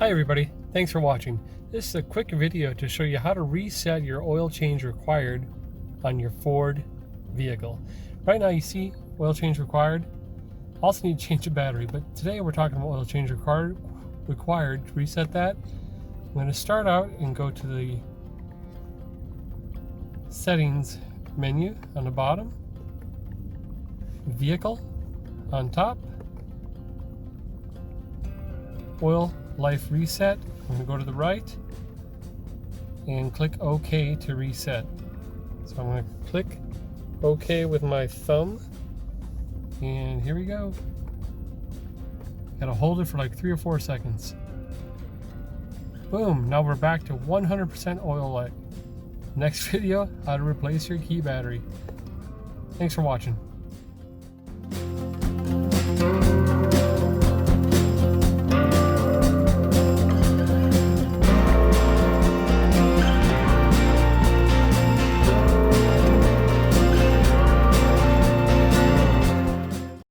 Hi everybody, thanks for watching. This is a quick video to show you how to reset your oil change required on your Ford vehicle. Right now you see oil change required. Also need to change the battery, but today we're talking about oil change required. To reset that, I'm going to start out and go to the settings menu on the bottom, vehicle on top, oil life reset. I'm going to go to the right and click OK to reset. So I'm going to click OK with my thumb, and here we go. Gotta hold it for like 3 or 4 seconds. Boom, now we're back to 100% oil life. Next video, how to replace your key battery. Thanks for watching.